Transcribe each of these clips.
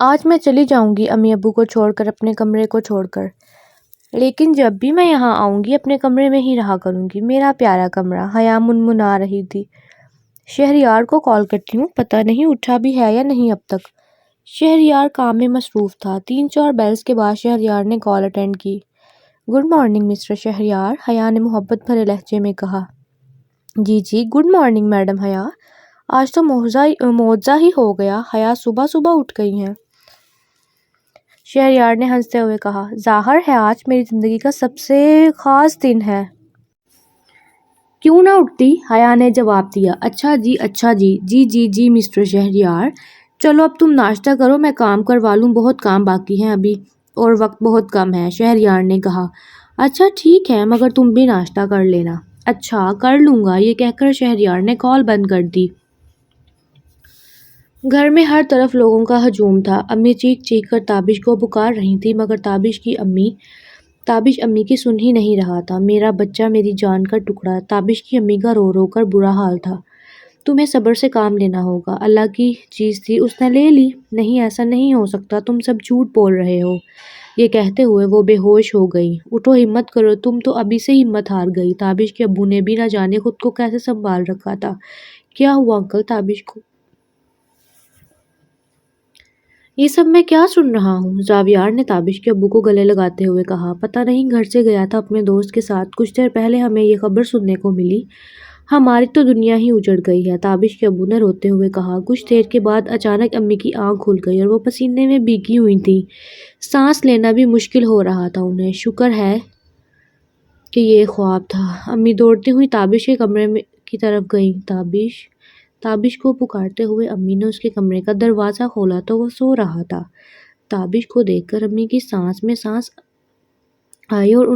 آج میں چلی جاؤں گی امی ابو کو چھوڑ کر، اپنے کمرے کو چھوڑ کر، لیکن جب بھی میں یہاں آؤں گی اپنے کمرے میں ہی رہا کروں گی، میرا پیارا کمرہ۔ حیا منمنا رہی تھی۔ شہریار کو کال کرتی ہوں، پتہ نہیں اٹھا بھی ہے یا نہیں اب تک۔ شہریار کام میں مصروف تھا۔ 3-4 بیلز کے بعد شہریار نے کال اٹینڈ کی۔ گڈ مارننگ مسٹر شہریار، حیا نے محبت بھرے لہجے میں کہا۔ جی گڈ مارننگ میڈم حیا، آج تو معجزہ ہی ہو گیا، حیا صبح صبح اٹھ گئی ہیں۔ شہریار نے ہنستے ہوئے کہا، ظاہر ہے آج میری زندگی کا سب سے خاص دن ہے۔ کیوں نہ اٹھتی؟ حیا نے جواب دیا۔ اچھا جی مسٹر شہریار، چلو اب تم ناشتہ کرو، میں کام کروا لوں، بہت کام باقی ہے ابھی اور وقت بہت کم ہے، شہریار نے کہا۔ اچھا ٹھیک ہے، مگر تم بھی ناشتہ کر لینا۔ اچھا کر لوں گا، یہ کہہ کر شہریار نے کال بند کر دی۔ گھر میں ہر طرف لوگوں کا ہجوم تھا۔ امی چیخ چیخ کر تابش کو پکار رہی تھی، مگر تابش امی کی سن ہی نہیں رہا تھا۔ میرا بچہ، میری جان کا ٹکڑا، تابش کی امی کا رو رو کر برا حال تھا۔ تمہیں صبر سے کام لینا ہوگا، اللہ کی چیز تھی اس نے لے لی۔ نہیں ایسا نہیں ہو سکتا، تم سب جھوٹ بول رہے ہو۔ یہ کہتے ہوئے وہ بے ہوش ہو گئی۔ اٹھو ہمت کرو، تم تو ابھی سے ہمت ہار گئی۔ تابش کے ابو نے بھی نہ جانے خود کو کیسے سنبھال رکھا تھا۔ کیا ہوا انکل تابش کو؟ یہ سب میں کیا سن رہا ہوں؟ زاویار نے تابش کے ابو کو گلے لگاتے ہوئے کہا۔ پتہ نہیں، گھر سے گیا تھا اپنے دوست کے ساتھ، کچھ دیر پہلے ہمیں یہ خبر سننے کو ملی۔ ہماری تو دنیا ہی اجڑ گئی ہے، تابش کے ابو نے روتے ہوئے کہا۔ کچھ دیر کے بعد اچانک امی کی آنکھ کھل گئی اور وہ پسینے میں بھیگی ہوئی تھیں۔ سانس لینا بھی مشکل ہو رہا تھا انہیں۔ شکر ہے کہ یہ خواب تھا۔ امی دوڑتی ہوئی تابش کے کمرے کی طرف گئیں۔ تابش کو پکارتے ہوئے امی نے اس کے کمرے کا دروازہ کھولا تو وہ سو رہا تھا۔ تابش کو دیکھ کر امی کی سانس میں سانس آئی اور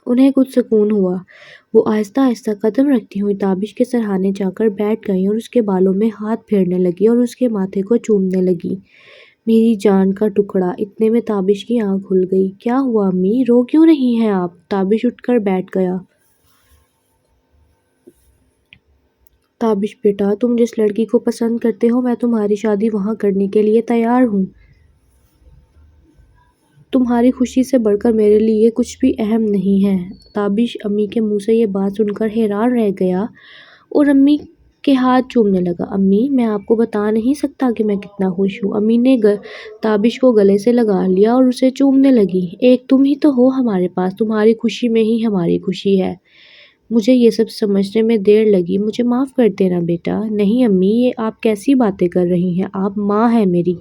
انہیں کچھ سکون ہوا۔ وہ آہستہ آہستہ قدم رکھتی ہوئی تابش کے سرہانے جا کر بیٹھ گئیں اور اس کے بالوں میں ہاتھ پھیرنے لگی اور اس کے ماتھے کو چومنے لگی۔ میری جان کا ٹکڑا، اتنے میں تابش کی آنکھ کھل گئی۔ کیا ہوا امی، رو کیوں نہیں ہیں آپ؟ تابش اٹھ کر بیٹھ گیا۔ تابش بیٹا، تم جس لڑکی کو پسند کرتے ہو، میں تمہاری شادی وہاں کرنے کے لیے تیار ہوں۔ تمہاری خوشی سے بڑھ کر میرے لیے کچھ بھی اہم نہیں ہے۔ تابش امی کے منہ سے یہ بات سن کر حیران رہ گیا اور امی کے ہاتھ چومنے لگا۔ امی، میں آپ کو بتا نہیں سکتا کہ میں کتنا خوش ہوں۔ امی نے تابش کو گلے سے لگا لیا اور اسے چومنے لگی۔ ایک تم ہی تو ہو ہمارے پاس، تمہاری خوشی میں ہی ہماری خوشی ہے۔ مجھے یہ سب سمجھنے میں دیر لگی، مجھے معاف کر دینا بیٹا۔ نہیں امی، یہ آپ کیسی باتیں کر رہی ہیں؟ آپ ماں ہیں میری۔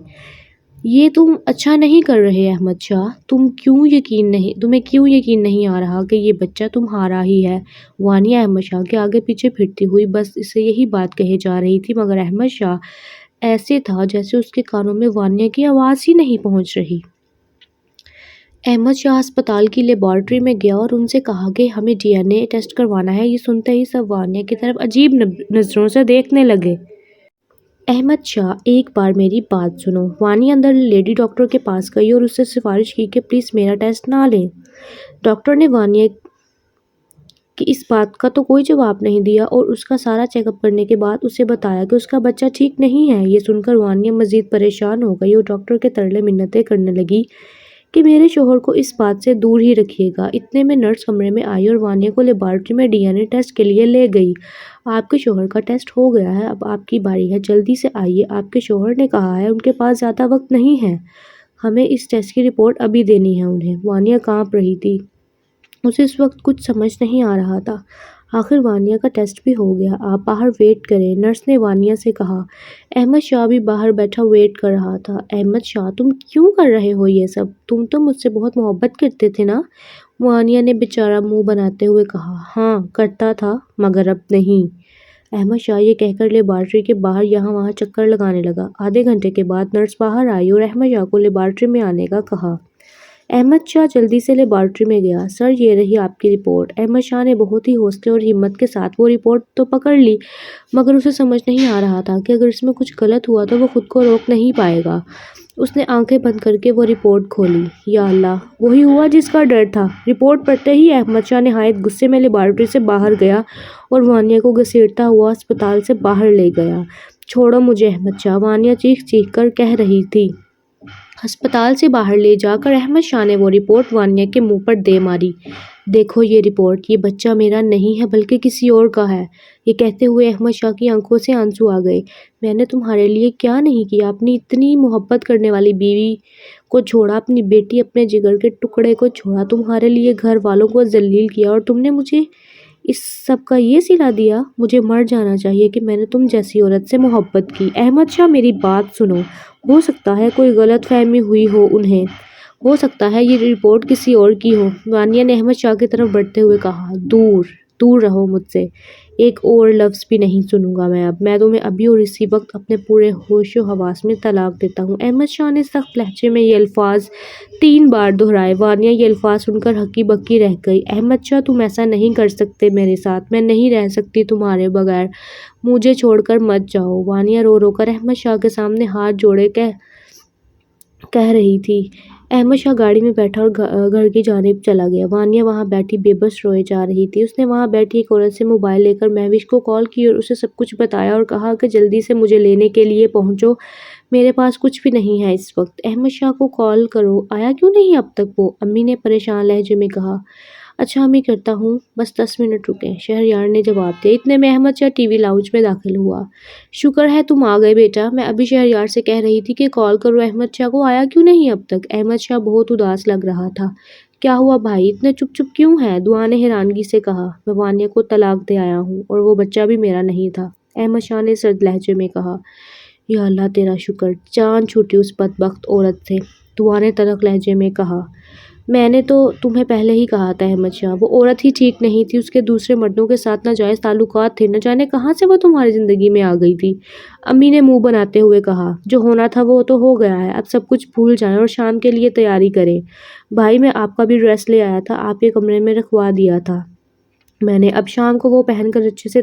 یہ تم اچھا نہیں کر رہے احمد شاہ۔ تمہیں کیوں یقین نہیں آ رہا کہ یہ بچہ تمہارا ہی ہے؟ وانیہ احمد شاہ کے آگے پیچھے پھرتی ہوئی بس اسے یہی بات کہے جا رہی تھی، مگر احمد شاہ ایسے تھا جیسے اس کے کانوں میں وانیہ کی آواز ہی نہیں پہنچ رہی۔ احمد شاہ ہسپتال کی لیبارٹری میں گیا اور ان سے کہا کہ ہمیں DNA ٹیسٹ کروانا ہے۔ یہ سنتے ہی سب وانیہ کی طرف عجیب نظروں سے دیکھنے لگے۔ احمد شاہ، ایک بار میری بات سنو۔ وانیہ اندر لیڈی ڈاکٹر کے پاس گئی اور اس سے سفارش کی کہ پلیز میرا ٹیسٹ نہ لیں۔ ڈاکٹر نے وانیہ کی اس بات کا تو کوئی جواب نہیں دیا اور اس کا سارا چیک اپ کرنے کے بعد اسے بتایا کہ اس کا بچہ ٹھیک نہیں ہے۔ یہ سن کر وانیہ مزید پریشان ہو گئی اور ڈاکٹر کے ترلے منتیں کرنے لگی کہ میرے شوہر کو اس بات سے دور ہی رکھیے گا۔ اتنے میں نرس کمرے میں آئی اور وانیہ کو لیبارٹری میں DNA ٹیسٹ کے لیے لے گئی۔ آپ کے شوہر کا ٹیسٹ ہو گیا ہے، اب آپ کی باری ہے، جلدی سے آئیے، آپ کے شوہر نے کہا ہے، ان کے پاس زیادہ وقت نہیں ہے، ہمیں اس ٹیسٹ کی رپورٹ ابھی دینی ہے انہیں۔ وانیہ کانپ رہی تھی، اسے اس وقت کچھ سمجھ نہیں آ رہا تھا۔ آخر وانیہ کا ٹیسٹ بھی ہو گیا، آپ باہر ویٹ کریں، نرس نے وانیہ سے کہا۔ احمد شاہ بھی باہر بیٹھا ویٹ کر رہا تھا۔ احمد شاہ، تم کیوں کر رہے ہو یہ سب؟ تم تو مجھ سے بہت محبت کرتے تھے نا؟ وانیہ نے بیچارہ منہ بناتے ہوئے کہا۔ ہاں کرتا تھا، مگر اب نہیں۔ احمد شاہ یہ کہہ کر لیبارٹری کے باہر یہاں وہاں چکر لگانے لگا۔ آدھے گھنٹے کے بعد نرس باہر آئی اور احمد شاہ کو لیبارٹری میں آنے کا کہا۔ احمد شاہ جلدی سے لیبارٹری میں گیا۔ سر، یہ رہی آپ کی رپورٹ۔ احمد شاہ نے بہت ہی حوصلے اور ہمت کے ساتھ وہ رپورٹ تو پکڑ لی، مگر اسے سمجھ نہیں آ رہا تھا کہ اگر اس میں کچھ غلط ہوا تو وہ خود کو روک نہیں پائے گا۔ اس نے آنکھیں بند کر کے وہ رپورٹ کھولی۔ یا اللہ، وہی ہوا جس کا ڈر تھا۔ رپورٹ پڑھتے ہی احمد شاہ نہایت غصے میں لیبارٹری سے باہر گیا اور وانیہ کو گھسیٹتا ہوا ہسپتال سے باہر لے گیا۔ چھوڑو مجھے احمد شاہ، وانیہ چیخ چیخ کر کہہ رہی تھی۔ ہسپتال سے باہر لے جا کر احمد شاہ نے وہ رپورٹ وانیہ کے منہ پر دے ماری۔ دیکھو یہ رپورٹ، یہ بچہ میرا نہیں ہے بلکہ کسی اور کا ہے۔ یہ کہتے ہوئے احمد شاہ کی آنکھوں سے آنسو آ گئے۔ میں نے تمہارے لیے کیا نہیں کیا؟ اپنی اتنی محبت کرنے والی بیوی کو چھوڑا، اپنی بیٹی، اپنے جگر کے ٹکڑے کو چھوڑا، تمہارے لیے گھر والوں کو ذلیل کیا، اور تم نے مجھے اس سب کا یہ صلہ دیا؟ مجھے مر جانا چاہیے کہ میں نے تم جیسی عورت سے محبت کی۔ احمد شاہ میری بات سنو، ہو سکتا ہے کوئی غلط فہمی ہوئی ہو انہیں، ہو سکتا ہے یہ رپورٹ کسی اور کی ہو۔ وانیہ نے احمد شاہ کی طرف بڑھتے ہوئے کہا، دور دور رہو مجھ سے، ایک اور لفظ بھی نہیں سنوں گا میں اب۔ میں تمہیں ابھی اور اسی وقت اپنے پورے ہوش و حواس میں طلاق دیتا ہوں۔ احمد شاہ نے سخت لہجے میں یہ الفاظ 3 بار دہرائے۔ وانیہ یہ الفاظ سن کر ہکی بکی رہ گئی۔ احمد شاہ تم ایسا نہیں کر سکتے میرے ساتھ، میں نہیں رہ سکتی تمہارے بغیر، مجھے چھوڑ کر مت جاؤ۔ وانیہ رو رو کر احمد شاہ کے سامنے ہاتھ جوڑے کہہ رہی تھی۔ احمد شاہ گاڑی میں بیٹھا اور گھر کی جانب چلا گیا۔ وانیہ وہاں بیٹھی بے بس روئے جا رہی تھی۔ اس نے وہاں بیٹھی ایک عورت سے موبائل لے کر مہوش کو کال کی اور اسے سب کچھ بتایا اور کہا کہ جلدی سے مجھے لینے کے لیے پہنچو، میرے پاس کچھ بھی نہیں ہے اس وقت۔ احمد شاہ کو کال کرو، آیا کیوں نہیں اب تک وہ؟ امی نے پریشان لہجے میں کہا۔ اچھا امی کرتا ہوں، بس 10 منٹ رکیں، شہریار نے جواب دیا۔ اتنے میں Ahmad Shah T V lounge میں داخل ہوا۔ شکر ہے تم آ گئے بیٹا، میں ابھی شہریار سے کہہ رہی تھی کہ کال کرو احمد شاہ کو، آیا کیوں نہیں اب تک؟ احمد شاہ بہت اداس لگ رہا تھا۔ کیا ہوا بھائی، اتنے چپ چپ کیوں ہے؟ دعا نے حیرانگی سے کہا۔ میں وانیہ کو طلاق دے آیا ہوں اور وہ بچہ بھی میرا نہیں تھا، احمد شاہ نے سرد لہجے میں کہا۔ یا اللہ تیرا شکر، جان چھوٹی اس بدبخت عورت سے، دعا نے تلخ لہجے میں کہا۔ میں نے تو تمہیں پہلے ہی کہا تھا احمد شاہ، وہ عورت ہی ٹھیک نہیں تھی، اس کے دوسرے مردوں کے ساتھ ناجائز تعلقات تھے، نہ جانے کہاں سے وہ تمہاری زندگی میں آ گئی تھی۔ امی نے منہ بناتے ہوئے کہا، جو ہونا تھا وہ تو ہو گیا ہے، اب سب کچھ بھول جائیں اور شام کے لیے تیاری کریں۔ بھائی میں آپ کا بھی ڈریس لے آیا تھا، آپ کے کمرے میں رکھوا دیا تھا میں نے، اب شام کو وہ پہن کر اچھے سے